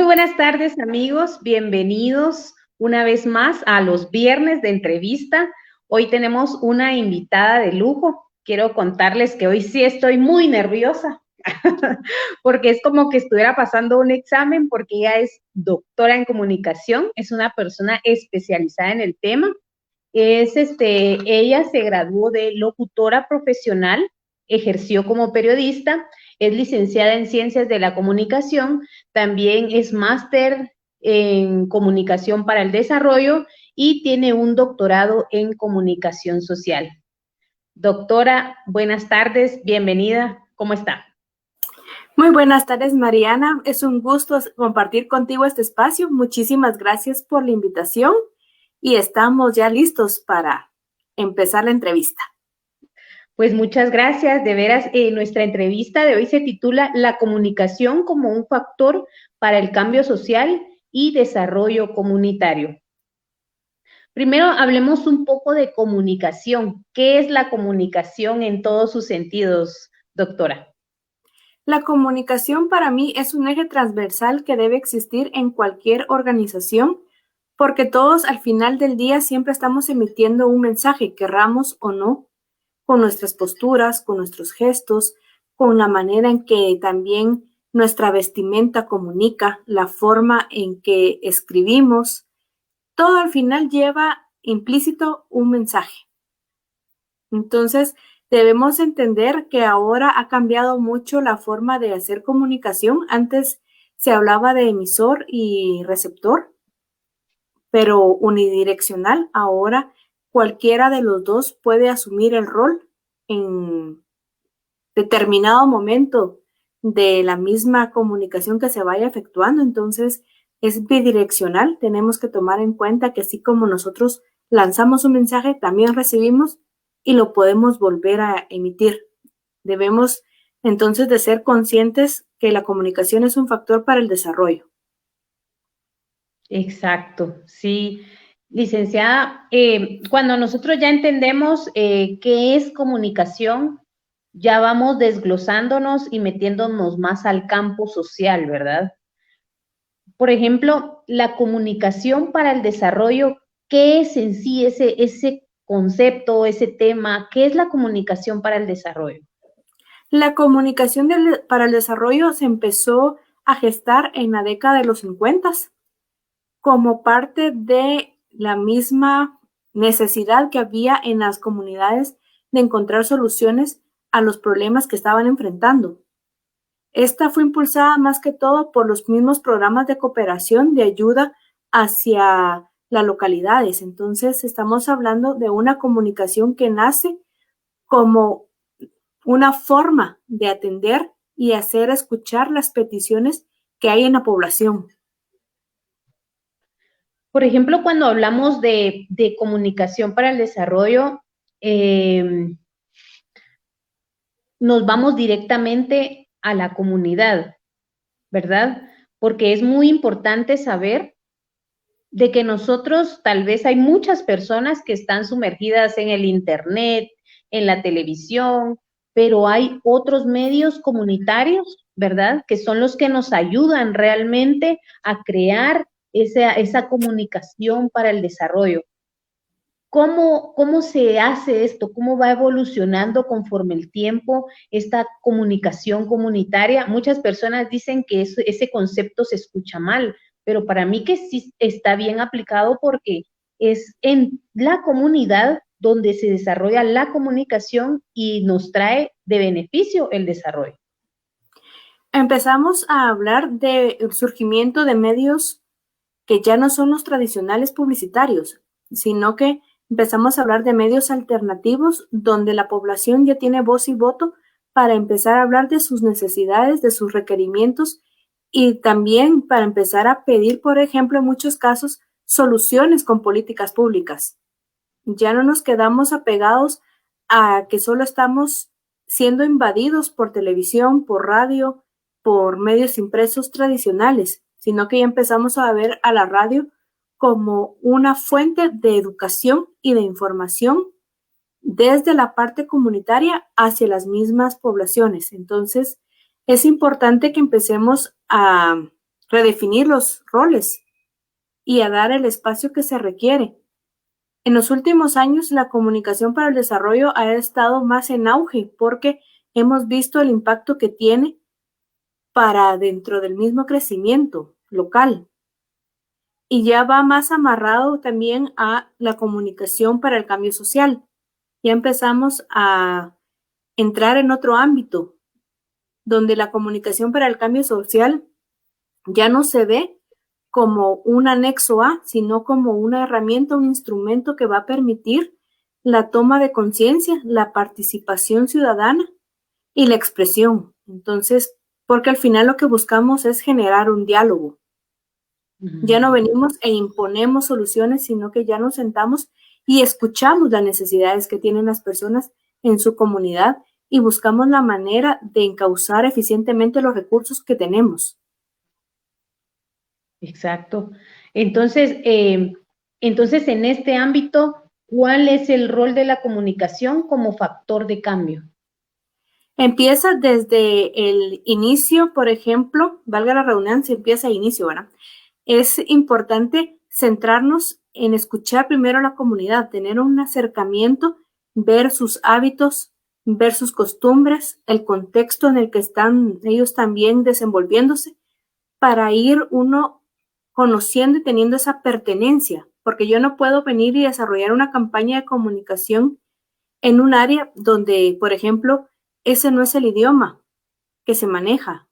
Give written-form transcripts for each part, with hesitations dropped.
buenas tardes, amigos. Bienvenidos una vez más a los viernes de entrevista. Hoy tenemos una invitada de lujo. Quiero contarles que hoy sí estoy muy nerviosa porque es como que estuviera pasando un examen porque ella es doctora en comunicación, es una persona especializada en el tema. Ella se graduó de locutora profesional, ejerció como periodista, es licenciada en Ciencias de la Comunicación, también es máster en Comunicación para el Desarrollo y tiene un doctorado en Comunicación Social. Doctora, buenas tardes, bienvenida, ¿cómo está? Muy buenas tardes, Mariana. Es un gusto compartir contigo este espacio. Muchísimas gracias por la invitación y estamos ya listos para empezar la entrevista. Pues muchas gracias, de veras, nuestra entrevista de hoy se titula La comunicación como un factor para el cambio social y desarrollo comunitario. Primero hablemos un poco de comunicación. ¿Qué es la comunicación en todos sus sentidos, doctora? La comunicación para mí es un eje transversal que debe existir en cualquier organización porque todos al final del día siempre estamos emitiendo un mensaje, querramos o no, con nuestras posturas, con nuestros gestos, con la manera en que también nuestra vestimenta comunica, la forma en que escribimos. Todo al final lleva implícito un mensaje. Entonces, debemos entender que ahora ha cambiado mucho la forma de hacer comunicación. Antes se hablaba de emisor y receptor, pero unidireccional. Ahora cualquiera de los dos puede asumir el rol en determinado momento de la misma comunicación que se vaya efectuando. Entonces, es bidireccional. Tenemos que tomar en cuenta que así como nosotros lanzamos un mensaje, también recibimos y lo podemos volver a emitir. Debemos entonces de ser conscientes que la comunicación es un factor para el desarrollo. Exacto, sí. Licenciada, cuando nosotros ya entendemos qué es comunicación, ya vamos desglosándonos y metiéndonos más al campo social, ¿verdad? Por ejemplo, la comunicación para el desarrollo, ¿qué es en sí ese concepto, ese tema? ¿Qué es la comunicación para el desarrollo? La comunicación para el desarrollo se empezó a gestar en la década de los 50 como parte de la misma necesidad que había en las comunidades de encontrar soluciones a los problemas que estaban enfrentando. Esta fue impulsada más que todo por los mismos programas de cooperación de ayuda hacia las localidades. Entonces, estamos hablando de una comunicación que nace como una forma de atender y hacer escuchar las peticiones que hay en la población. Por ejemplo, cuando hablamos de comunicación para el desarrollo, nos vamos directamente a la comunidad, ¿verdad? Porque es muy importante saber de que nosotros, tal vez hay muchas personas que están sumergidas en el Internet, en la televisión, pero hay otros medios comunitarios, ¿verdad? Que son los que nos ayudan realmente a crear esa comunicación para el desarrollo. ¿Cómo se hace esto? ¿Cómo va evolucionando conforme el tiempo esta comunicación comunitaria? Muchas personas dicen que ese concepto se escucha mal, pero para mí que sí está bien aplicado porque es en la comunidad donde se desarrolla la comunicación y nos trae de beneficio el desarrollo. Empezamos a hablar del surgimiento de medios que ya no son los tradicionales publicitarios, sino que empezamos a hablar de medios alternativos donde la población ya tiene voz y voto para empezar a hablar de sus necesidades, de sus requerimientos y también para empezar a pedir, por ejemplo, en muchos casos, soluciones con políticas públicas. Ya no nos quedamos apegados a que solo estamos siendo invadidos por televisión, por radio, por medios impresos tradicionales, sino que ya empezamos a ver a la radio como una fuente de educación y de información desde la parte comunitaria hacia las mismas poblaciones. Entonces, es importante que empecemos a redefinir los roles y a dar el espacio que se requiere. En los últimos años, la comunicación para el desarrollo ha estado más en auge porque hemos visto el impacto que tiene para dentro del mismo crecimiento local. Y ya va más amarrado también a la comunicación para el cambio social. Ya empezamos a entrar en otro ámbito donde la comunicación para el cambio social ya no se ve como un anexo a, sino como una herramienta, un instrumento que va a permitir la toma de conciencia, la participación ciudadana y la expresión. Entonces, porque al final lo que buscamos es generar un diálogo. Ya no venimos e imponemos soluciones, sino que ya nos sentamos y escuchamos las necesidades que tienen las personas en su comunidad y buscamos la manera de encauzar eficientemente los recursos que tenemos. Exacto. Entonces, en este ámbito, ¿cuál es el rol de la comunicación como factor de cambio? Empieza desde el inicio, por ejemplo, valga la redundancia, empieza a inicio, ¿verdad? Es importante centrarnos en escuchar primero a la comunidad, tener un acercamiento, ver sus hábitos, ver sus costumbres, el contexto en el que están ellos también desenvolviéndose, para ir uno conociendo y teniendo esa pertenencia, porque yo no puedo venir y desarrollar una campaña de comunicación en un área donde, por ejemplo, ese no es el idioma que se maneja,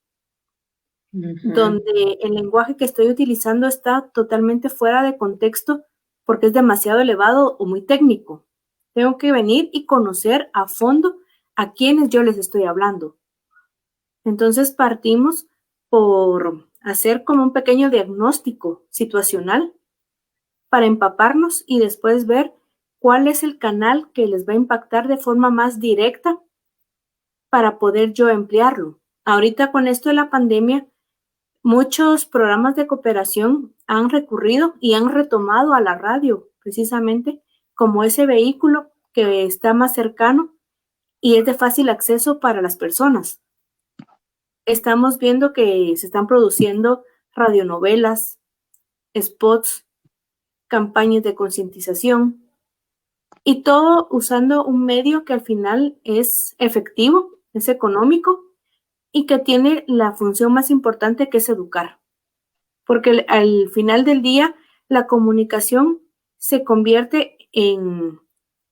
donde el lenguaje que estoy utilizando está totalmente fuera de contexto porque es demasiado elevado o muy técnico. Tengo que venir y conocer a fondo a quienes yo les estoy hablando. Entonces partimos por hacer como un pequeño diagnóstico situacional para empaparnos y después ver cuál es el canal que les va a impactar de forma más directa para poder yo emplearlo. Ahorita con esto de la pandemia, muchos programas de cooperación han recurrido y han retomado a la radio precisamente como ese vehículo que está más cercano y es de fácil acceso para las personas. Estamos viendo que se están produciendo radionovelas, spots, campañas de concientización y todo usando un medio que al final es efectivo, es económico y que tiene la función más importante que es educar. Porque al final del día la comunicación se convierte en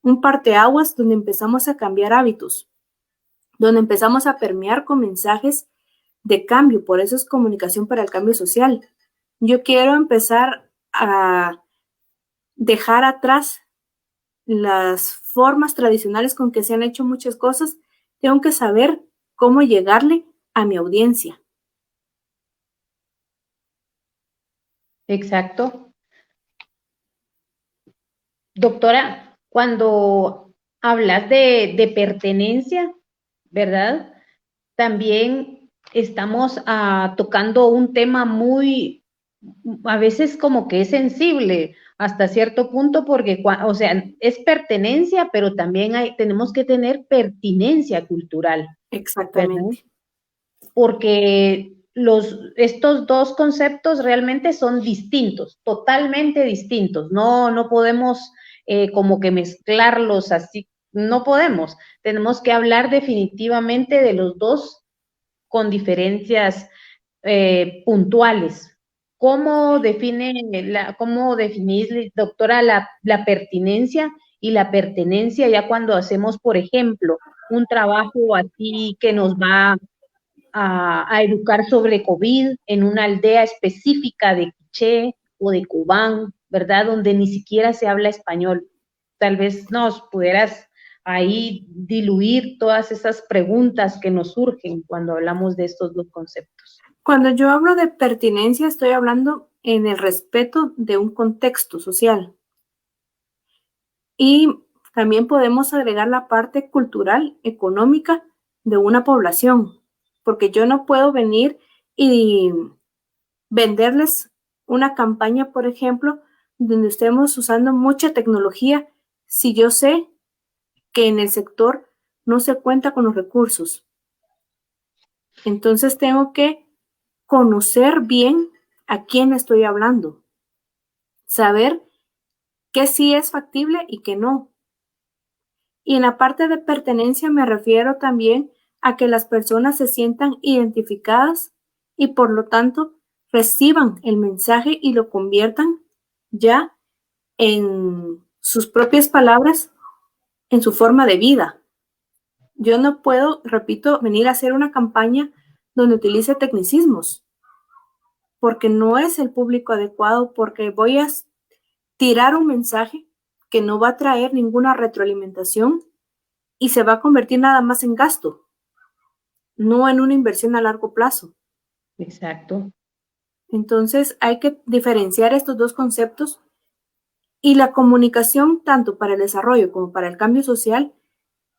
un parteaguas donde empezamos a cambiar hábitos, donde empezamos a permear con mensajes de cambio. Por eso es comunicación para el cambio social. Yo quiero empezar a dejar atrás las formas tradicionales con que se han hecho muchas cosas. Tengo que saber cómo llegarle a mi audiencia. Exacto. Doctora, cuando hablas de pertenencia, ¿verdad? También estamos tocando un tema muy, a veces como que es sensible hasta cierto punto porque, o sea, es pertenencia, pero también tenemos que tener pertinencia cultural, ¿verdad? Exactamente. Porque estos dos conceptos realmente son distintos, totalmente distintos. No podemos como que mezclarlos así, no podemos. Tenemos que hablar definitivamente de los dos con diferencias puntuales. ¿Cómo definís, doctora, la pertinencia y la pertenencia ya cuando hacemos, por ejemplo, un trabajo así que nos va a educar sobre COVID en una aldea específica de Quiché o de Cubán, ¿verdad? Donde ni siquiera se habla español. Tal vez nos pudieras ahí diluir todas esas preguntas que nos surgen cuando hablamos de estos dos conceptos. Cuando yo hablo de pertinencia, estoy hablando en el respeto de un contexto social. Y también podemos agregar la parte cultural, económica de una población, porque yo no puedo venir y venderles una campaña, por ejemplo, donde estemos usando mucha tecnología, si yo sé que en el sector no se cuenta con los recursos. Entonces tengo que conocer bien a quién estoy hablando, saber qué sí es factible y qué no. Y en la parte de pertenencia me refiero también a que las personas se sientan identificadas y por lo tanto reciban el mensaje y lo conviertan ya en sus propias palabras, en su forma de vida. Yo no puedo, repito, venir a hacer una campaña donde utilice tecnicismos, porque no es el público adecuado, porque voy a tirar un mensaje que no va a traer ninguna retroalimentación y se va a convertir nada más en gasto, no en una inversión a largo plazo. Exacto. Entonces hay que diferenciar estos dos conceptos y la comunicación, tanto para el desarrollo como para el cambio social,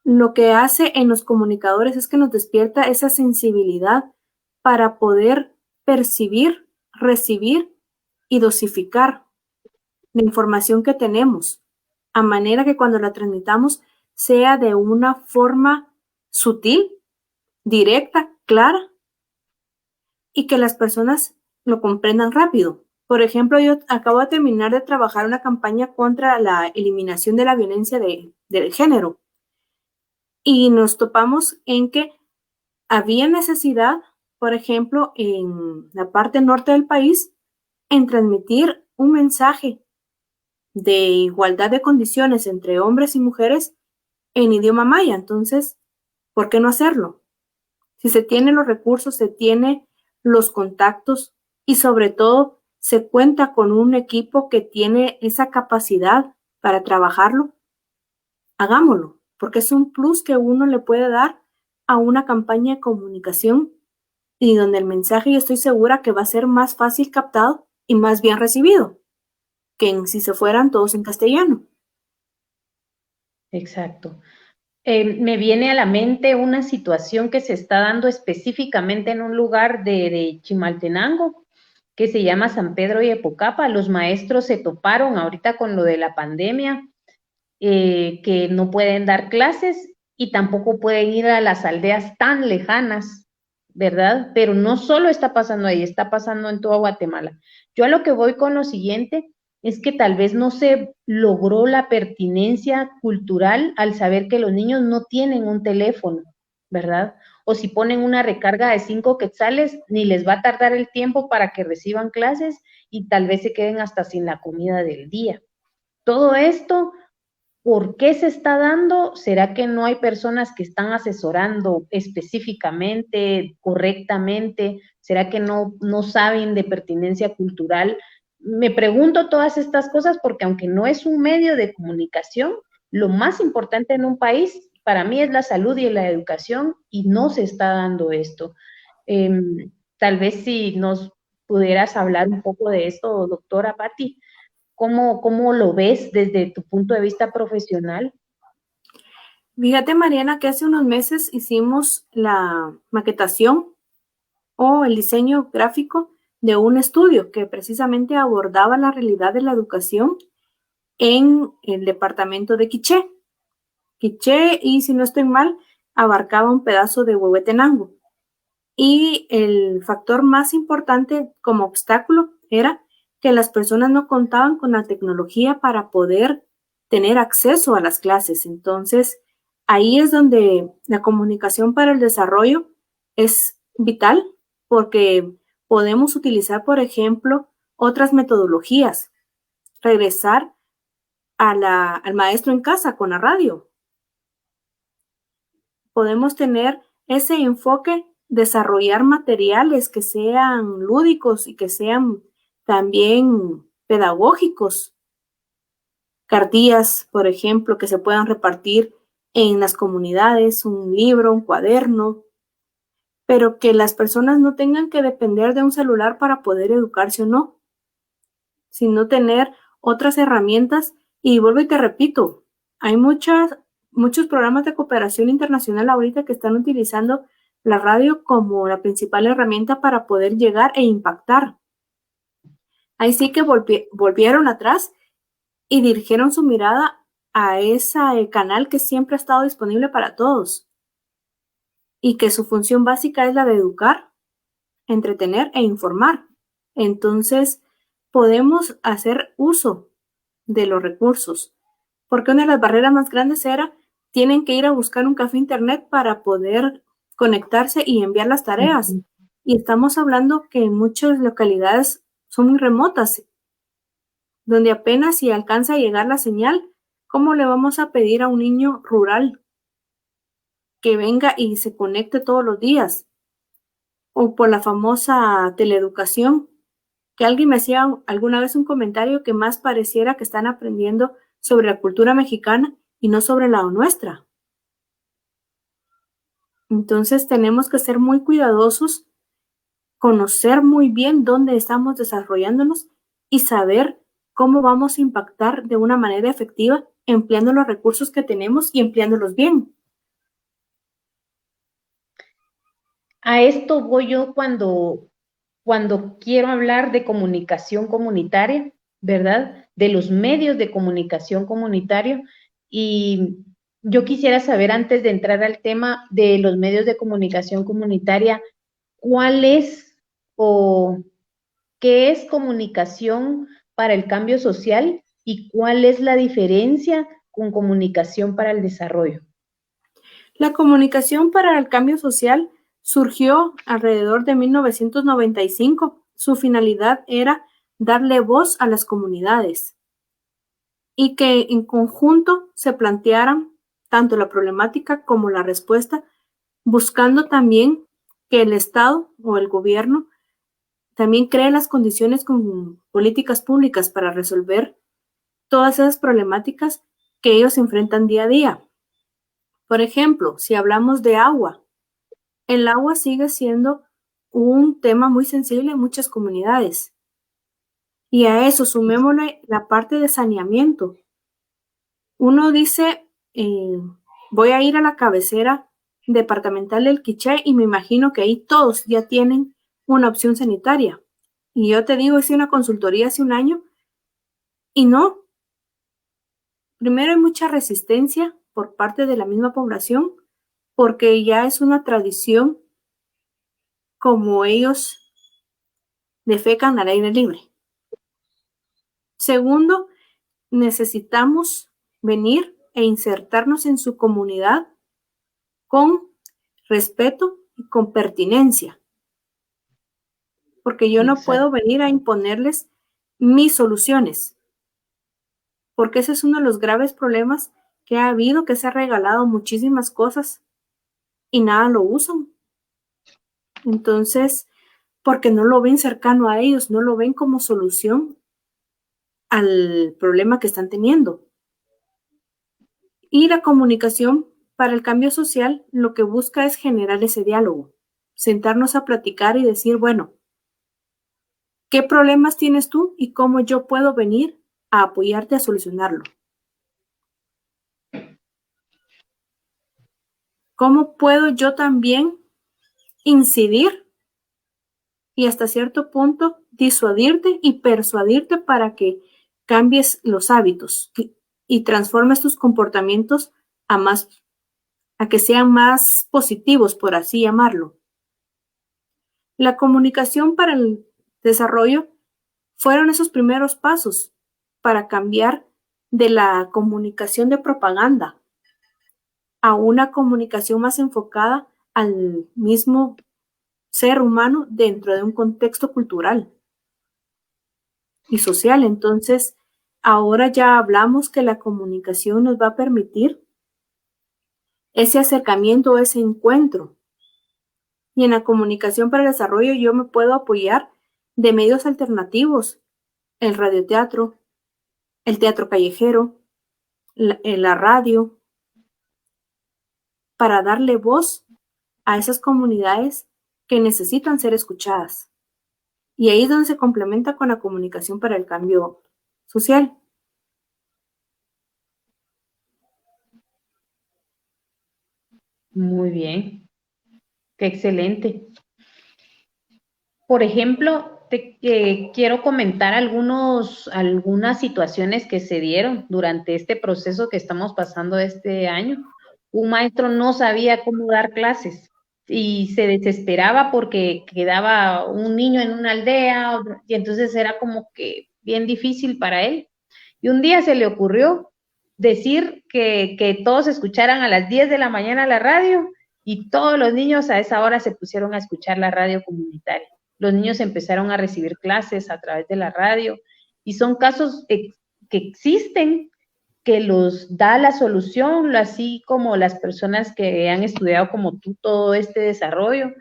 lo que hace en los comunicadores es que nos despierta esa sensibilidad para poder percibir, recibir y dosificar la información que tenemos, a manera que cuando la transmitamos sea de una forma sutil, directa, clara y que las personas lo comprendan rápido. Por ejemplo, yo acabo de terminar de trabajar una campaña contra la eliminación de la violencia del género y nos topamos en que había necesidad, por ejemplo, en la parte norte del país, en transmitir un mensaje de igualdad de condiciones entre hombres y mujeres en idioma maya. Entonces, ¿por qué no hacerlo? Si se tienen los recursos, se tiene los contactos y sobre todo se cuenta con un equipo que tiene esa capacidad para trabajarlo, hagámoslo, porque es un plus que uno le puede dar a una campaña de comunicación y donde el mensaje yo estoy segura que va a ser más fácil captado y más bien recibido que si se fueran todos en castellano. Exacto. Me viene a la mente una situación que se está dando específicamente en un lugar de Chimaltenango, que se llama San Pedro y Epocapa. Los maestros se toparon ahorita con lo de la pandemia, que no pueden dar clases y tampoco pueden ir a las aldeas tan lejanas, ¿verdad? Pero no solo está pasando ahí, está pasando en toda Guatemala. Yo a lo que voy con lo siguiente es que tal vez no se logró la pertinencia cultural al saber que los niños no tienen un teléfono, ¿verdad? O si ponen una recarga de 5 quetzales, ni les va a tardar el tiempo para que reciban clases y tal vez se queden hasta sin la comida del día. Todo esto, ¿por qué se está dando? ¿Será que no hay personas que están asesorando específicamente, correctamente? ¿Será que no saben de pertinencia cultural? Me pregunto todas estas cosas porque aunque no es un medio de comunicación, lo más importante en un país para mí es la salud y la educación y no se está dando esto. Tal vez si nos pudieras hablar un poco de esto, doctora Patti. ¿Cómo lo ves desde tu punto de vista profesional? Fíjate, Mariana, que hace unos meses hicimos la maquetación o el diseño gráfico de un estudio que precisamente abordaba la realidad de la educación en el departamento de Quiché. Quiché, y si no estoy mal, abarcaba un pedazo de Huehuetenango. Y el factor más importante como obstáculo era que las personas no contaban con la tecnología para poder tener acceso a las clases. Entonces, ahí es donde la comunicación para el desarrollo es vital porque podemos utilizar, por ejemplo, otras metodologías, regresar al maestro en casa con la radio. Podemos tener ese enfoque, desarrollar materiales que sean lúdicos y que sean también pedagógicos. Cartillas, por ejemplo, que se puedan repartir en las comunidades, un libro, un cuaderno, pero que las personas no tengan que depender de un celular para poder educarse o no, sino tener otras herramientas. Y vuelvo y te repito, hay muchos programas de cooperación internacional ahorita que están utilizando la radio como la principal herramienta para poder llegar e impactar. Ahí sí que volvieron atrás y dirigieron su mirada a ese canal que siempre ha estado disponible para todos y que su función básica es la de educar entretener e informar. Entonces, podemos hacer uso de los recursos, porque una de las barreras más grandes era, tienen que ir a buscar un café internet para poder conectarse y enviar las tareas. Y estamos hablando que en muchas localidades son muy remotas, donde apenas si alcanza a llegar la señal. ¿Cómo le vamos a pedir a un niño rural que venga y se conecte todos los días? O por la famosa teleeducación, que alguien me hacía alguna vez un comentario que más pareciera que están aprendiendo sobre la cultura mexicana y no sobre la nuestra. Entonces tenemos que ser muy cuidadosos, conocer muy bien dónde estamos desarrollándonos y saber cómo vamos a impactar de una manera efectiva empleando los recursos que tenemos y empleándolos bien. A esto voy yo cuando quiero hablar de comunicación comunitaria, ¿verdad? De los medios de comunicación comunitario. Y yo quisiera saber, antes de entrar al tema de los medios de comunicación comunitaria, ¿cuál es o qué es comunicación para el cambio social y cuál es la diferencia con comunicación para el desarrollo? La comunicación para el cambio social surgió alrededor de 1995. Su finalidad era darle voz a las comunidades y que en conjunto se plantearan tanto la problemática como la respuesta, buscando también que el Estado o el gobierno también cree las condiciones con políticas públicas para resolver todas esas problemáticas que ellos enfrentan día a día. Por ejemplo, si hablamos de agua, el agua sigue siendo un tema muy sensible en muchas comunidades. Y a eso sumémosle la parte de saneamiento. Uno dice, voy a ir a la cabecera departamental del Quiché y me imagino que ahí todos ya tienen una opción sanitaria. Y yo te digo, hice una consultoría hace un año y no. Primero hay mucha resistencia por parte de la misma población porque ya es una tradición como ellos defecan al aire libre. Segundo, necesitamos venir e insertarnos en su comunidad con respeto y con pertinencia, porque yo no puedo venir a imponerles mis soluciones, porque ese es uno de los graves problemas que ha habido, que se ha regalado muchísimas cosas y nada lo usan. Entonces, porque no lo ven cercano a ellos, no lo ven como solución al problema que están teniendo. Y la comunicación para el cambio social lo que busca es generar ese diálogo, sentarnos a platicar y decir, bueno, ¿qué problemas tienes tú y cómo yo puedo venir a apoyarte a solucionarlo? ¿Cómo puedo yo también incidir y hasta cierto punto disuadirte y persuadirte para que cambies los hábitos y transformes tus comportamientos a que sean más positivos, por así llamarlo? La comunicación para el desarrollo fueron esos primeros pasos para cambiar de la comunicación de propaganda a una comunicación más enfocada al mismo ser humano dentro de un contexto cultural y social. Entonces, ahora ya hablamos que la comunicación nos va a permitir ese acercamiento, ese encuentro. Y en la comunicación para el desarrollo yo me puedo apoyar de medios alternativos, el radioteatro, el teatro callejero, la radio, para darle voz a esas comunidades que necesitan ser escuchadas. Y ahí es donde se complementa con la comunicación para el cambio social. Muy bien, qué excelente. Por ejemplo, quiero comentar algunas situaciones que se dieron durante este proceso que estamos pasando este año. Un maestro no sabía cómo dar clases y se desesperaba porque quedaba un niño en una aldea y entonces era como que bien difícil para él. Y un día se le ocurrió decir que todos escucharan a las 10 de la mañana la radio y todos los niños a esa hora se pusieron a escuchar la radio comunitaria. Los niños empezaron a recibir clases a través de la radio y son casos que existen, que los da la solución, así como las personas que han estudiado como tú todo este desarrollo.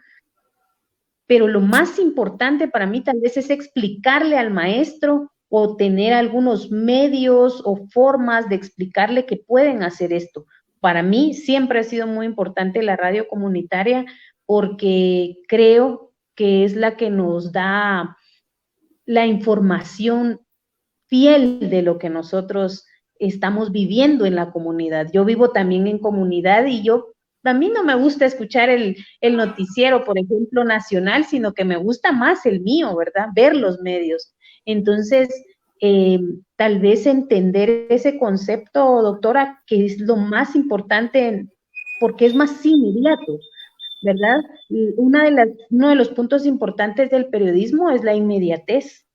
Pero lo más importante para mí tal vez es explicarle al maestro o tener algunos medios o formas de explicarle que pueden hacer esto. Para mí siempre ha sido muy importante la radio comunitaria porque creo que es la que nos da la información fiel de lo que nosotros estamos viviendo en la comunidad. Yo vivo también en comunidad y a mí no me gusta escuchar el noticiero, por ejemplo, nacional, sino que me gusta más el mío, ¿verdad? Ver los medios. Entonces, tal vez entender ese concepto, doctora, que es lo más importante porque es más inmediato, ¿verdad? Uno de los puntos importantes del periodismo es la inmediatez,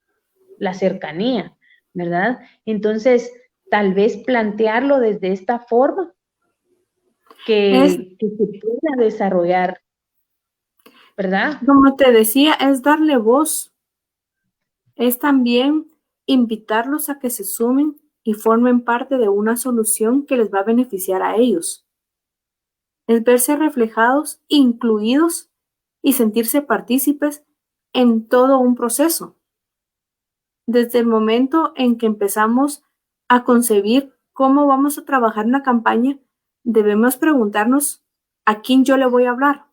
la cercanía, ¿verdad? Entonces, tal vez plantearlo desde esta forma que se pueda desarrollar, ¿verdad? Como te decía, es darle voz, es también invitarlos a que se sumen y formen parte de una solución que les va a beneficiar a ellos. Es verse reflejados, incluidos y sentirse partícipes en todo un proceso. Desde el momento en que empezamos a concebir cómo vamos a trabajar una campaña, debemos preguntarnos a quién yo le voy a hablar.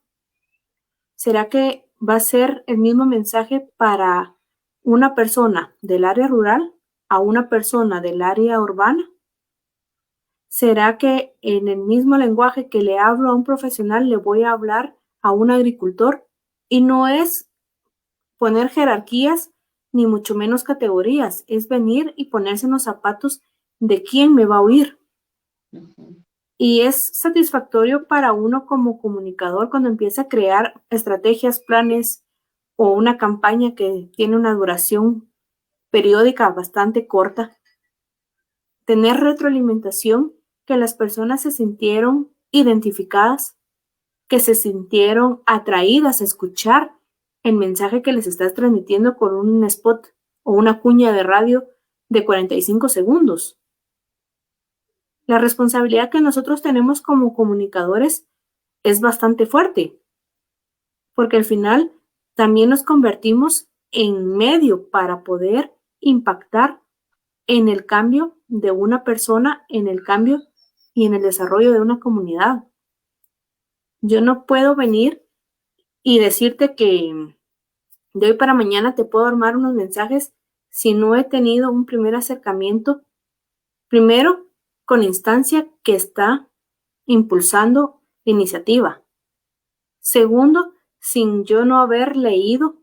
¿Será que va a ser el mismo mensaje para una persona del área rural a una persona del área urbana? ¿Será que en el mismo lenguaje que le hablo a un profesional le voy a hablar a un agricultor? Y no es poner jerarquías ni mucho menos categorías, es venir y ponerse en los zapatos de quién me va a oír. Y es satisfactorio para uno como comunicador cuando empieza a crear estrategias, planes o una campaña que tiene una duración periódica bastante corta. Tener retroalimentación, que las personas se sintieron identificadas, que se sintieron atraídas a escuchar el mensaje que les estás transmitiendo con un spot o una cuña de radio de 45 segundos. La responsabilidad que nosotros tenemos como comunicadores es bastante fuerte, porque al final también nos convertimos en medio para poder impactar en el cambio de una persona, en el cambio y en el desarrollo de una comunidad. Yo no puedo venir y decirte que de hoy para mañana te puedo armar unos mensajes si no he tenido un primer acercamiento, primero con la instancia que está impulsando la iniciativa. Segundo, sin yo no haber leído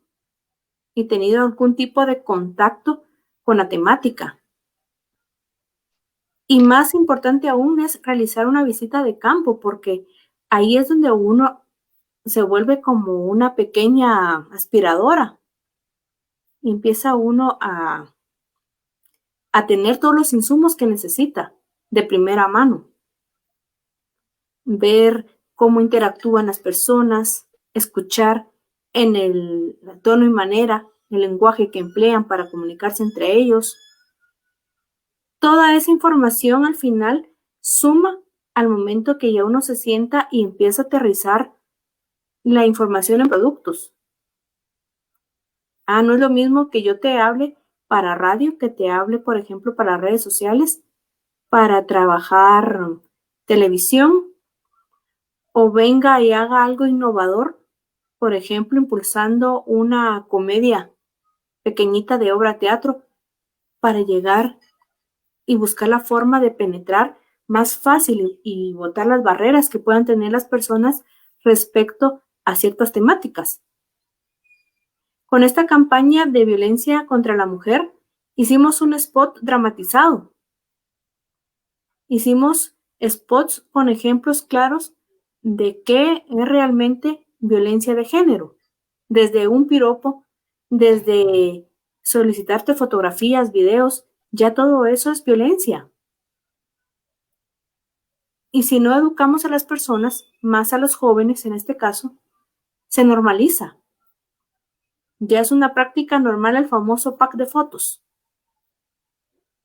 y tenido algún tipo de contacto con la temática. Y más importante aún es realizar una visita de campo, porque ahí es donde uno se vuelve como una pequeña aspiradora. Y empieza uno a tener todos los insumos que necesita de primera mano. Ver cómo interactúan las personas, escuchar en el tono y manera, el lenguaje que emplean para comunicarse entre ellos. Toda esa información al final suma al momento que ya uno se sienta y empieza a aterrizar la información en productos. No es lo mismo que yo te hable para radio, que te hable, por ejemplo, para redes sociales, para trabajar televisión, o venga y haga algo innovador, por ejemplo, impulsando una comedia pequeñita de obra teatro para llegar y buscar la forma de penetrar más fácil y botar las barreras que puedan tener las personas respecto a ciertas temáticas. Con esta campaña de violencia contra la mujer, hicimos un spot dramatizado. Hicimos spots con ejemplos claros de qué es realmente violencia de género, desde un piropo, desde solicitarte fotografías, videos, ya todo eso es violencia. Y si no educamos a las personas, más a los jóvenes en este caso, se normaliza. Ya es una práctica normal el famoso pack de fotos,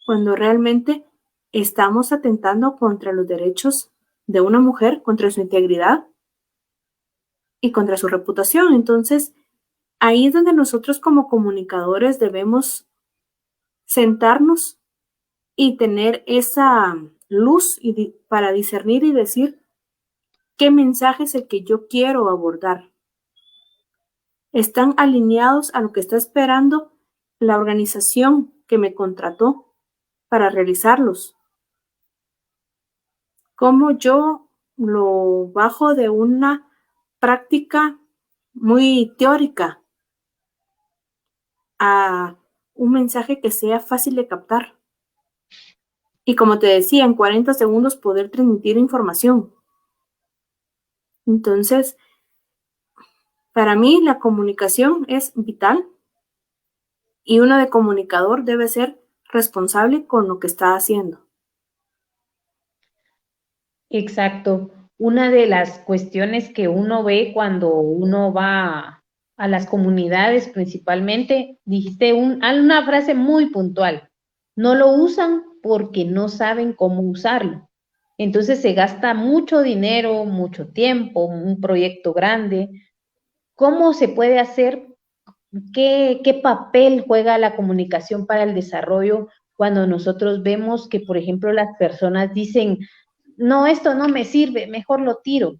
cuando realmente estamos atentando contra los derechos de una mujer, contra su integridad y contra su reputación. Entonces, ahí es donde nosotros como comunicadores debemos sentarnos y tener esa luz para discernir y decir qué mensaje es el que yo quiero abordar. ¿Están alineados a lo que está esperando la organización que me contrató para realizarlos? ¿Cómo yo lo bajo de una práctica muy teórica a un mensaje que sea fácil de captar? Y como te decía, en 40 segundos poder transmitir información. Entonces, para mí la comunicación es vital y uno de comunicador debe ser responsable con lo que está haciendo. Exacto. Una de las cuestiones que uno ve cuando uno va a las comunidades principalmente, dijiste una frase muy puntual, no lo usan porque no saben cómo usarlo. Entonces se gasta mucho dinero, mucho tiempo, un proyecto grande. ¿Cómo se puede hacer? ¿Qué papel juega la comunicación para el desarrollo cuando nosotros vemos que, por ejemplo, las personas dicen, no, esto no me sirve, mejor lo tiro?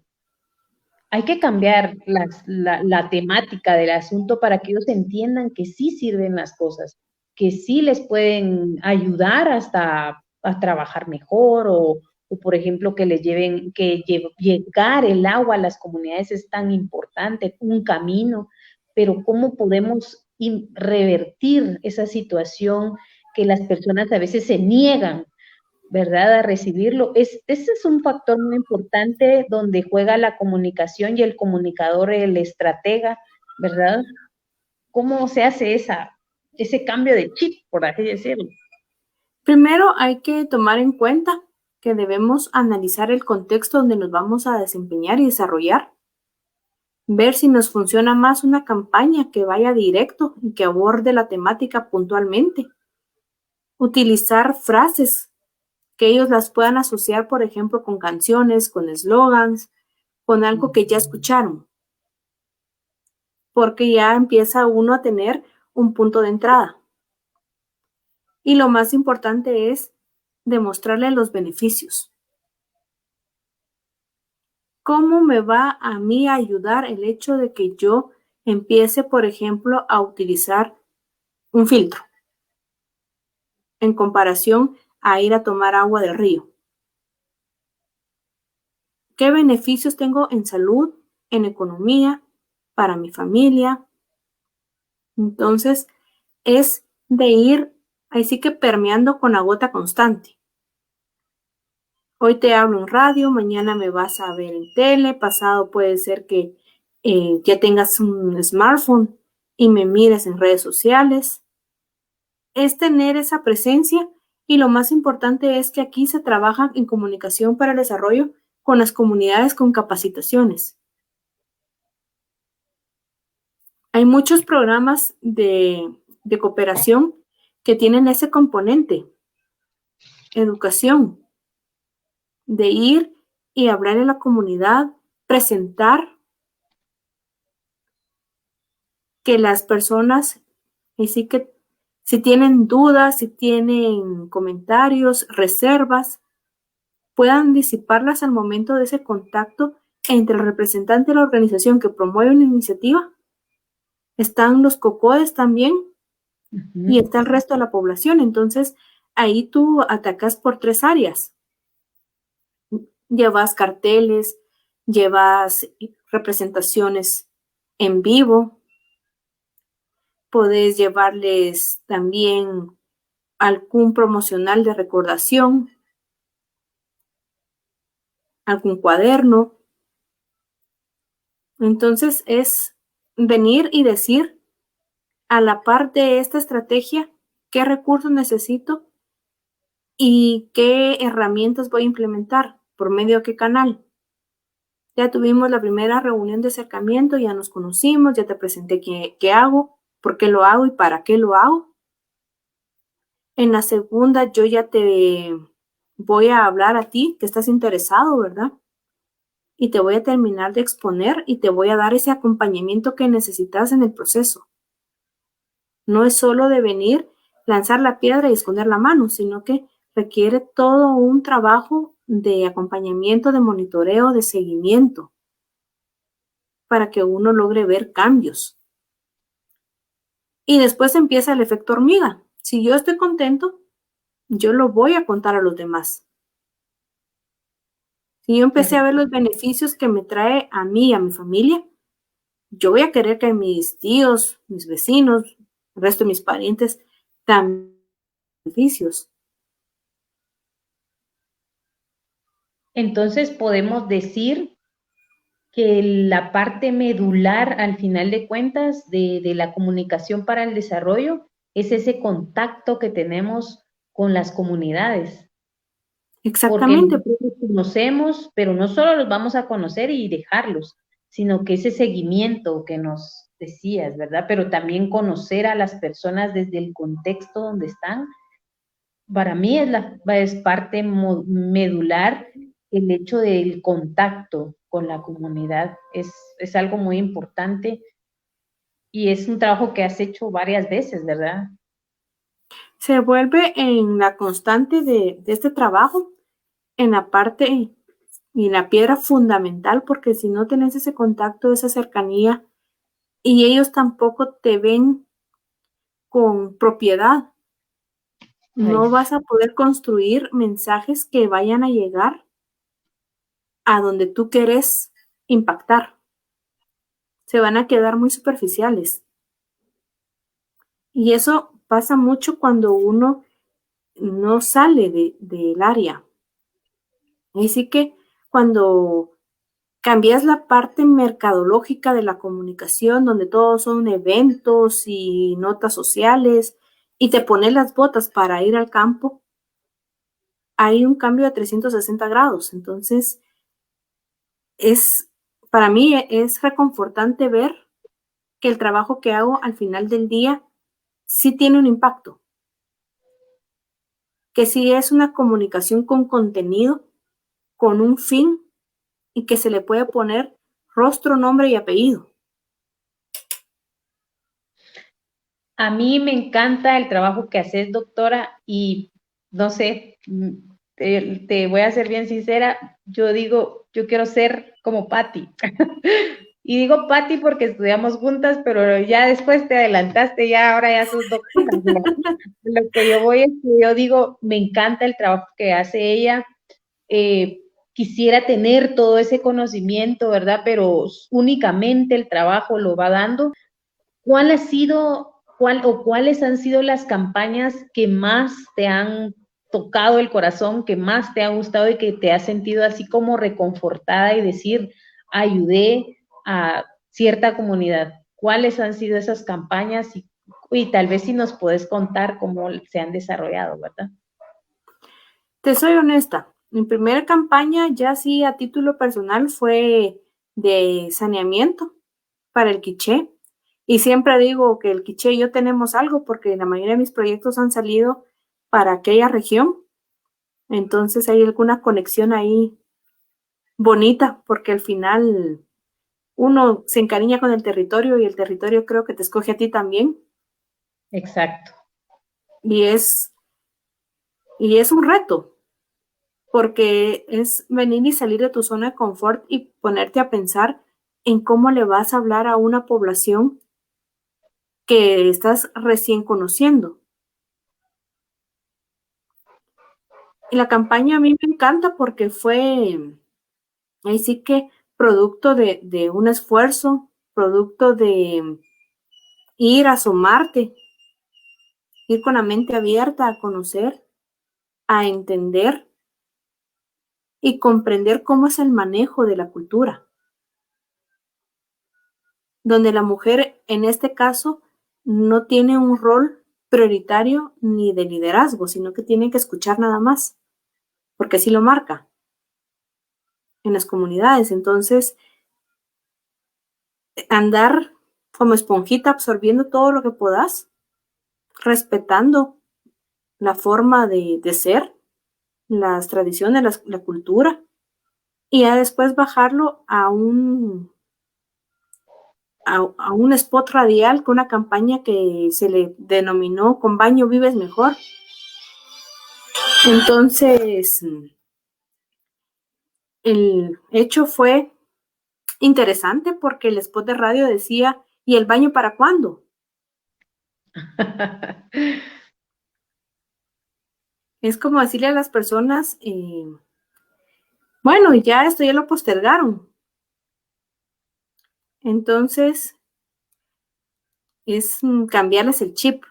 Hay que cambiar la temática del asunto para que ellos entiendan que sí sirven las cosas, que sí les pueden ayudar hasta a trabajar mejor o por ejemplo, que les lleven, llegar el agua a las comunidades es tan importante, un camino, pero ¿cómo podemos revertir esa situación que las personas a veces se niegan, ¿verdad? A recibirlo. Ese es un factor muy importante donde juega la comunicación y el comunicador, el estratega, ¿verdad? ¿Cómo se hace ese cambio de chip, por así decirlo? Primero hay que tomar en cuenta que debemos analizar el contexto donde nos vamos a desempeñar y desarrollar. Ver si nos funciona más una campaña que vaya directo y que aborde la temática puntualmente. Utilizar frases que ellos las puedan asociar, por ejemplo, con canciones, con eslogans, con algo que ya escucharon, porque ya empieza uno a tener un punto de entrada. Y lo más importante es demostrarle los beneficios. ¿Cómo me va a mí a ayudar el hecho de que yo empiece, por ejemplo, a utilizar un filtro en comparación a ir a tomar agua del río? ¿Qué beneficios tengo en salud, en economía, para mi familia? Entonces, es de ir así que permeando con la gota constante. Hoy te hablo en radio, mañana me vas a ver en tele, pasado puede ser que ya tengas un smartphone y me mires en redes sociales. Es tener esa presencia y lo más importante es que aquí se trabaja en comunicación para el desarrollo con las comunidades con capacitaciones. Hay muchos programas de cooperación que tienen ese componente, educación, de ir y hablar en la comunidad, presentar que las personas, y sí que si tienen dudas, si tienen comentarios, reservas, puedan disiparlas al momento de ese contacto entre el representante de la organización que promueve una iniciativa. Están los COCODES también y está el resto de la población. Entonces, ahí tú atacas por 3 áreas. Llevas carteles, llevas representaciones en vivo, podés llevarles también algún promocional de recordación, algún cuaderno. Entonces es venir y decir a la par de esta estrategia qué recursos necesito y qué herramientas voy a implementar, por medio de qué canal. Ya tuvimos la primera reunión de acercamiento, ya nos conocimos, ya te presenté qué hago, por qué lo hago y para qué lo hago. En la segunda yo ya te voy a hablar a ti que estás interesado, ¿verdad? Y te voy a terminar de exponer y te voy a dar ese acompañamiento que necesitas en el proceso. No es solo de venir, lanzar la piedra y esconder la mano, sino que requiere todo un trabajo de acompañamiento, de monitoreo, de seguimiento, para que uno logre ver cambios. Y después empieza el efecto hormiga. Si yo estoy contento, yo lo voy a contar a los demás. Si yo empecé a ver los beneficios que me trae a mí y a mi familia, yo voy a querer que mis tíos, mis vecinos, el resto de mis parientes también beneficios. Entonces podemos decir que la parte medular, al final de cuentas, de la comunicación para el desarrollo es ese contacto que tenemos con las comunidades, porque Exactamente. nosotros los conocemos, pero no solo los vamos a conocer y dejarlos, sino que ese seguimiento que nos decías, ¿verdad? Pero también conocer a las personas desde el contexto donde están. Para mí es parte medular el hecho del contacto con la comunidad. Es algo muy importante y es un trabajo que has hecho varias veces, ¿verdad? Se vuelve en la constante de este trabajo, en la parte y la piedra fundamental, porque si no tenés ese contacto, esa cercanía, y ellos tampoco te ven con propiedad, Ay, no vas a poder construir mensajes que vayan a llegar a donde tú quieres impactar. Se van a quedar muy superficiales. Y eso pasa mucho cuando uno no sale del área. Así que cuando cambias la parte mercadológica de la comunicación, donde todos son eventos y notas sociales, y te pones las botas para ir al campo, hay un cambio de 360 grados. Entonces, para mí es reconfortante ver que el trabajo que hago al final del día sí tiene un impacto, que sí es una comunicación con contenido, con un fin y que se le puede poner rostro, nombre y apellido. a mí me encanta el trabajo que haces, doctora, y no sé, te voy a ser bien sincera, yo digo, yo quiero ser como Patty. Y digo Patty porque estudiamos juntas, pero ya después te adelantaste, ya ahora ya sos doctora. Lo que yo voy es que yo digo, me encanta el trabajo que hace ella, quisiera tener todo ese conocimiento, ¿verdad? Pero únicamente el trabajo lo va dando. ¿Cuál ha sido, cuáles han sido las campañas que más te han tocado el corazón, que más te ha gustado y que te has sentido así como reconfortada y decir, ayudé a cierta comunidad? ¿Cuáles han sido esas campañas? Y tal vez si nos puedes contar cómo se han desarrollado, ¿verdad? Te soy honesta, mi primera campaña ya sí a título personal fue de saneamiento para el quiché. Y siempre digo que el quiché y yo tenemos algo porque la mayoría de mis proyectos han salido para aquella región. Entonces hay alguna conexión ahí bonita porque al final uno se encariña con el territorio y el territorio creo que te escoge a ti también. Exacto. Y es un reto porque es venir y salir de tu zona de confort y ponerte a pensar en cómo le vas a hablar a una población que estás recién conociendo. Y la campaña a mí me encanta porque fue, ahí sí que producto de un esfuerzo, producto de ir a asomarte, ir con la mente abierta a conocer, a entender y comprender cómo es el manejo de la cultura. donde la mujer en este caso no tiene un rol prioritario ni de liderazgo, sino que tiene que escuchar nada más, porque así lo marca en las comunidades. Entonces, andar como esponjita absorbiendo todo lo que puedas, respetando la forma de ser, las tradiciones, la cultura, y ya después bajarlo a un spot radial con una campaña que se le denominó "Con baño vives mejor". Entonces, el hecho fue interesante porque el spot de radio decía: ¿y el baño para cuándo? Es como decirle a las personas, bueno, ya esto ya lo postergaron. Entonces, es cambiarles el chip.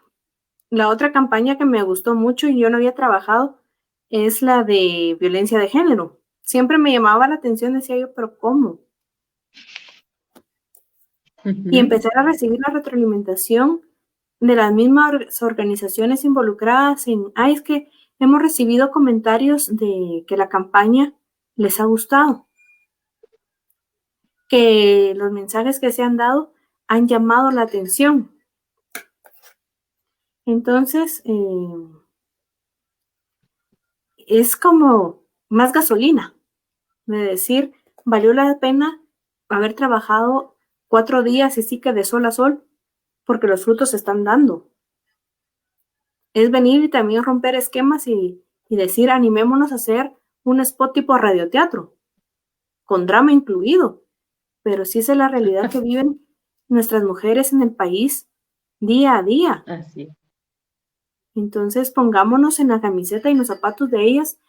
La otra campaña que me gustó mucho y yo no había trabajado es la de violencia de género. Siempre me llamaba la atención, decía yo, pero ¿cómo? Y empezar a recibir la retroalimentación de las mismas organizaciones involucradas en, es que hemos recibido comentarios de que la campaña les ha gustado, que los mensajes que se han dado han llamado la atención. Entonces, es como más gasolina, de decir, valió la pena haber trabajado 4 días y sí que de sol a sol, porque los frutos se están dando. Es venir y también romper esquemas y decir, animémonos a hacer un spot tipo radioteatro, con drama incluido, pero sí es la realidad que viven nuestras mujeres en el país día a día. Así. Entonces pongámonos en la camiseta y los zapatos de ellas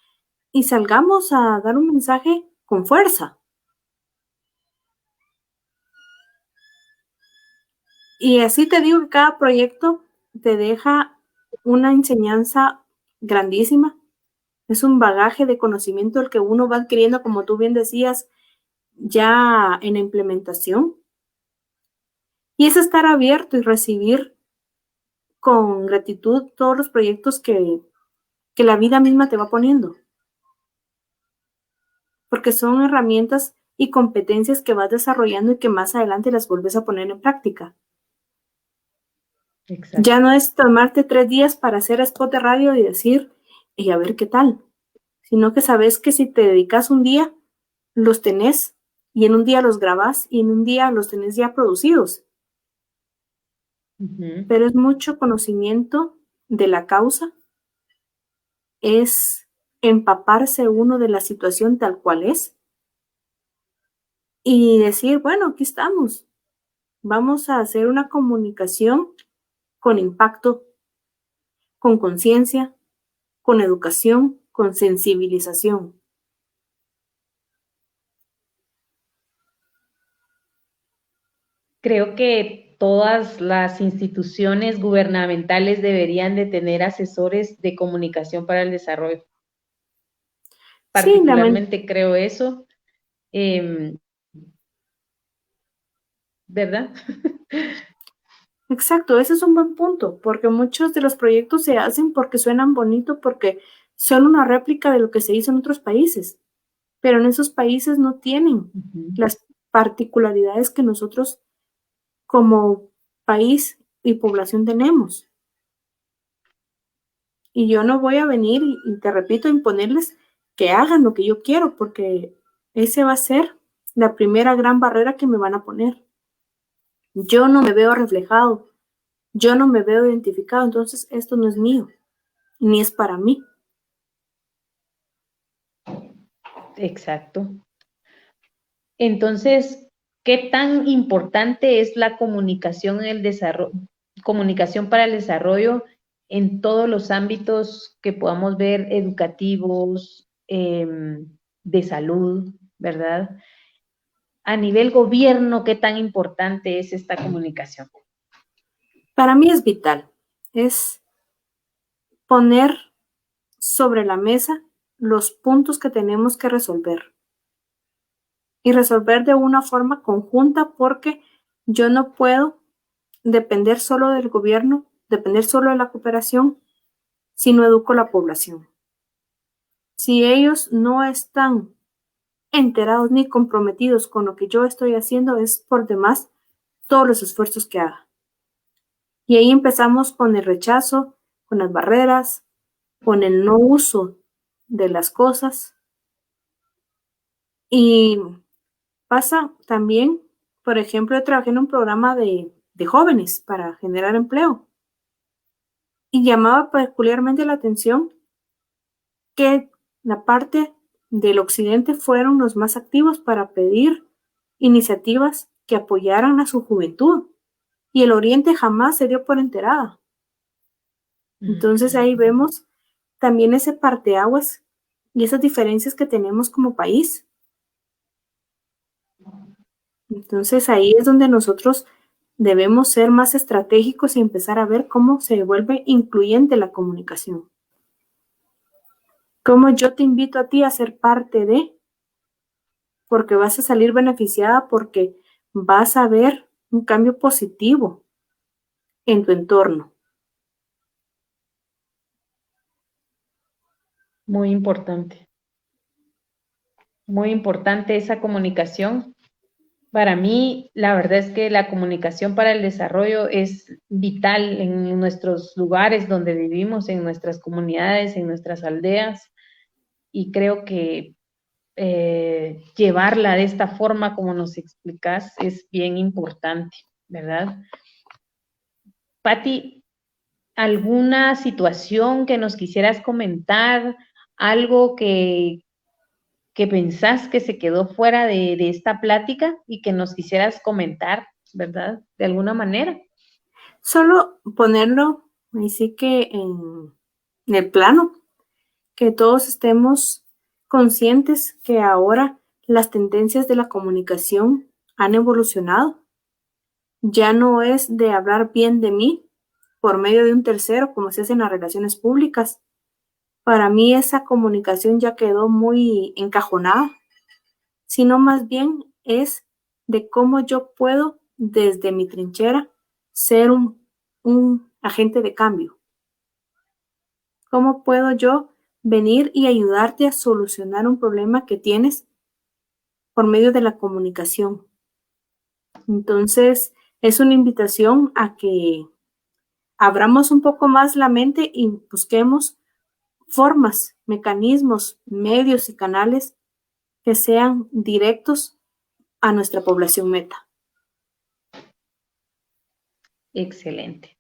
y salgamos a dar un mensaje con fuerza. Y así te digo que cada proyecto te deja una enseñanza grandísima. Es un bagaje de conocimiento el que uno va adquiriendo, como tú bien decías, ya en implementación. Y es estar abierto y recibir con gratitud todos los proyectos que la vida misma te va poniendo. Porque son herramientas y competencias que vas desarrollando y que más adelante las vuelves a poner en práctica. Exacto. Ya no es tomarte 3 días para hacer spot de radio y decir, y a ver qué tal, sino que sabes que si te dedicas un día, los tenés, y en un día los grabas, y en un día los tenés ya producidos. Pero es mucho conocimiento de la causa, es empaparse uno de la situación tal cual es, y decir, bueno, aquí estamos, vamos a hacer una comunicación con impacto, con conciencia, con educación, con sensibilización. Creo que todas las instituciones gubernamentales deberían de tener asesores de comunicación para el desarrollo. Sí, Particularmente creo eso, ¿verdad? exacto, ese es un buen punto, porque muchos de los proyectos se hacen porque suenan bonito, porque son una réplica de lo que se hizo en otros países, pero en esos países no tienen las particularidades que nosotros como país y población tenemos. Y yo no voy a venir y te repito, a imponerles que hagan lo que yo quiero, porque ese va a ser la primera gran barrera que me van a poner. Yo no me veo reflejado, yo no me veo identificado, entonces esto no es mío, ni es para mí. Exacto. Entonces, ¿qué tan importante es la comunicación en el desarrollo, comunicación para el desarrollo en todos los ámbitos que podamos ver, educativos, de salud, ¿verdad? A nivel gobierno, ¿qué tan importante es esta comunicación? Para mí es vital, es poner sobre la mesa los puntos que tenemos que resolver y resolver de una forma conjunta porque Yo no puedo depender solo del gobierno, depender solo de la cooperación, si no educo a la población. Si ellos no están enterados ni comprometidos con lo que yo estoy haciendo, es por demás todos los esfuerzos que haga. Y ahí empezamos con el rechazo, con las barreras, con el no uso de las cosas. Y pasa también, por ejemplo, yo trabajé en un programa de jóvenes para generar empleo y llamaba peculiarmente la atención que la parte del occidente fueron los más activos para pedir iniciativas que apoyaran a su juventud y el oriente jamás se dio por enterada. Entonces ahí vemos también ese parteaguas y esas diferencias que tenemos como país. Entonces ahí es donde nosotros debemos ser más estratégicos y empezar a ver cómo se vuelve incluyente la comunicación. Cómo yo te invito a ti a ser parte de, porque vas a salir beneficiada, porque vas a ver un cambio positivo en tu entorno. Muy importante. Muy importante esa comunicación. Para mí, la verdad es que la comunicación para el desarrollo es vital en nuestros lugares donde vivimos, en nuestras comunidades, en nuestras aldeas, y creo que llevarla de esta forma como nos explicas es bien importante, ¿verdad? Patti, ¿alguna situación que nos quisieras comentar? ¿Algo que pensás que se quedó fuera de esta plática y que nos quisieras comentar, ¿verdad? De alguna manera. Solo ponerlo, así que en el plano, que todos estemos conscientes que ahora las tendencias de la comunicación han evolucionado. Ya no es de hablar bien de mí por medio de un tercero, como se hace en las relaciones públicas. Para mí esa comunicación ya quedó muy encajonada, sino más bien es de cómo yo puedo, desde mi trinchera, ser un agente de cambio. ¿Cómo puedo yo venir y ayudarte a solucionar un problema que tienes por medio de la comunicación? Entonces, es una invitación a que abramos un poco más la mente y busquemos formas, mecanismos, medios y canales que sean directos a nuestra población meta. Excelente.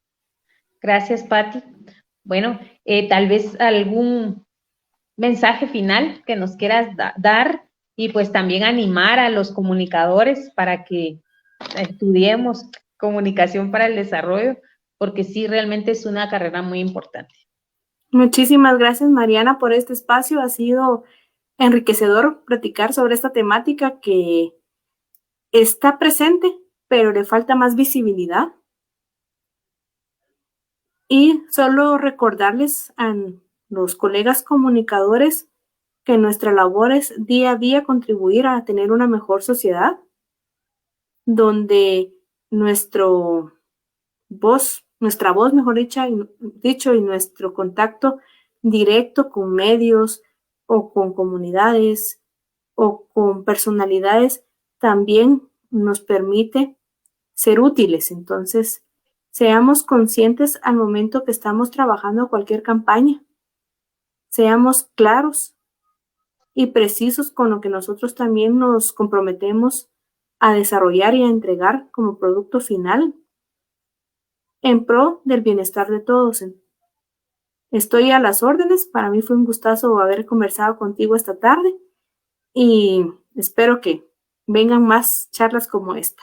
Gracias, Patti. Bueno, tal vez algún mensaje final que nos quieras dar y pues también animar a los comunicadores para que estudiemos comunicación para el desarrollo, porque sí, realmente es una carrera muy importante. Muchísimas gracias, Mariana, por este espacio. Ha sido enriquecedor platicar sobre esta temática que está presente, pero le falta más visibilidad. Y solo recordarles a los colegas comunicadores que nuestra labor es día a día contribuir a tener una mejor sociedad, donde nuestra voz, mejor dicho, y nuestro contacto directo con medios o con comunidades o con personalidades también nos permite ser útiles. Entonces, seamos conscientes al momento que estamos trabajando cualquier campaña. Seamos claros y precisos con lo que nosotros también nos comprometemos a desarrollar y a entregar como producto final en pro del bienestar de todos. Estoy a las órdenes. Para mí fue un gustazo haber conversado contigo esta tarde y espero que vengan más charlas como esta.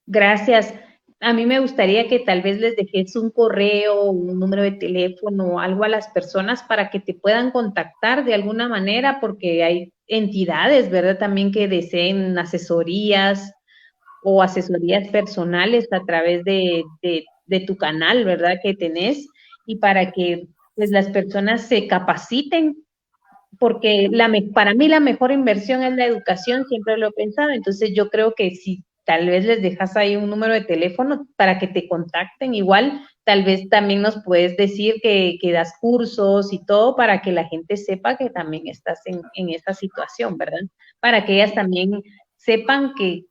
Gracias. A mí me gustaría que tal vez les dejes un correo, un número de teléfono, algo a las personas para que te puedan contactar de alguna manera, porque hay entidades, ¿verdad? También que deseen asesorías o asesorías personales a través de tu canal, ¿verdad? Que tenés, y para que pues las personas se capaciten, porque para mí la mejor inversión es la educación, siempre lo he pensado. Entonces yo creo que si tal vez les dejas ahí un número de teléfono para que te contacten. Igual, tal vez también nos puedes decir que das cursos y todo para que la gente sepa que también estás en esta situación, ¿verdad? Para que ellas también sepan que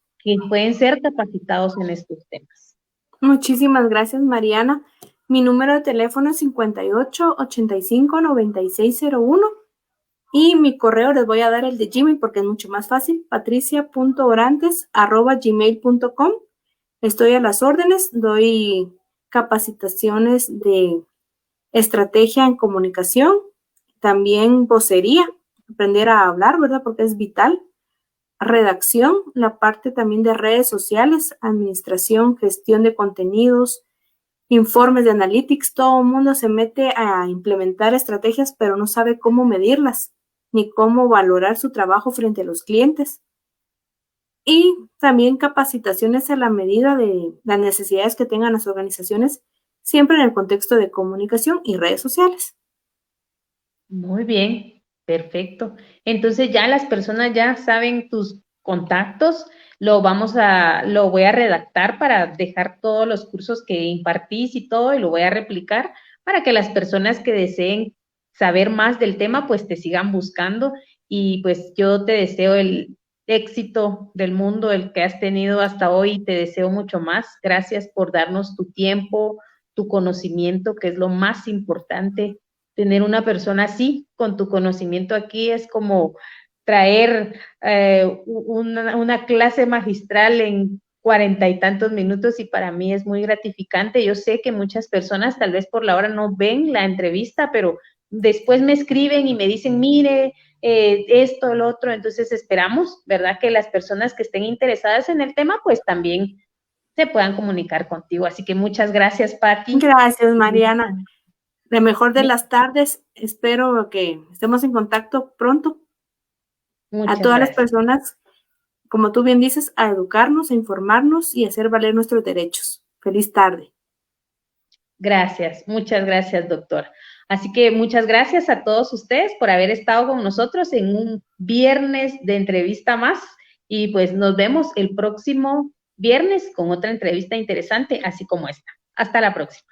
pueden ser capacitados en estos temas. Muchísimas gracias, Mariana. Mi número de teléfono es 5885-9601 y mi correo les voy a dar el de Gmail porque es mucho más fácil, patricia.orantes@gmail.com. Estoy a las órdenes, doy capacitaciones de estrategia en comunicación, también vocería, aprender a hablar, ¿verdad? Porque es vital. Redacción, la parte también de redes sociales, administración, gestión de contenidos, informes de analytics. Todo el mundo se mete a implementar estrategias, pero no sabe cómo medirlas ni cómo valorar su trabajo frente a los clientes. Y también capacitaciones a la medida de las necesidades que tengan las organizaciones, siempre en el contexto de comunicación y redes sociales. Muy bien, perfecto. Entonces ya las personas ya saben tus contactos, lo voy a redactar para dejar todos los cursos que impartís y todo, y lo voy a replicar para que las personas que deseen saber más del tema, pues te sigan buscando, y pues yo te deseo el éxito del mundo, el que has tenido hasta hoy, y te deseo mucho más. Gracias por darnos tu tiempo, tu conocimiento, que es lo más importante. Tener una persona así, con tu conocimiento aquí, es como traer una clase magistral en 40 y tantos minutos, y para mí es muy gratificante. Yo sé que muchas personas tal vez por la hora no ven la entrevista, pero después me escriben y me dicen, mire, esto, lo otro. Entonces esperamos, ¿verdad?, que las personas que estén interesadas en el tema, pues también se puedan comunicar contigo. Así que muchas gracias, Patti. Gracias, Mariana. La mejor de las tardes. Espero que estemos en contacto pronto. A Muchas todas las gracias. personas, como tú bien dices, a educarnos, a informarnos y a hacer valer nuestros derechos. Feliz tarde. Gracias, muchas gracias, doctor. Así que muchas gracias a todos ustedes por haber estado con nosotros en un viernes de entrevista más, y pues nos vemos el próximo viernes con otra entrevista interesante, así como esta. Hasta la próxima.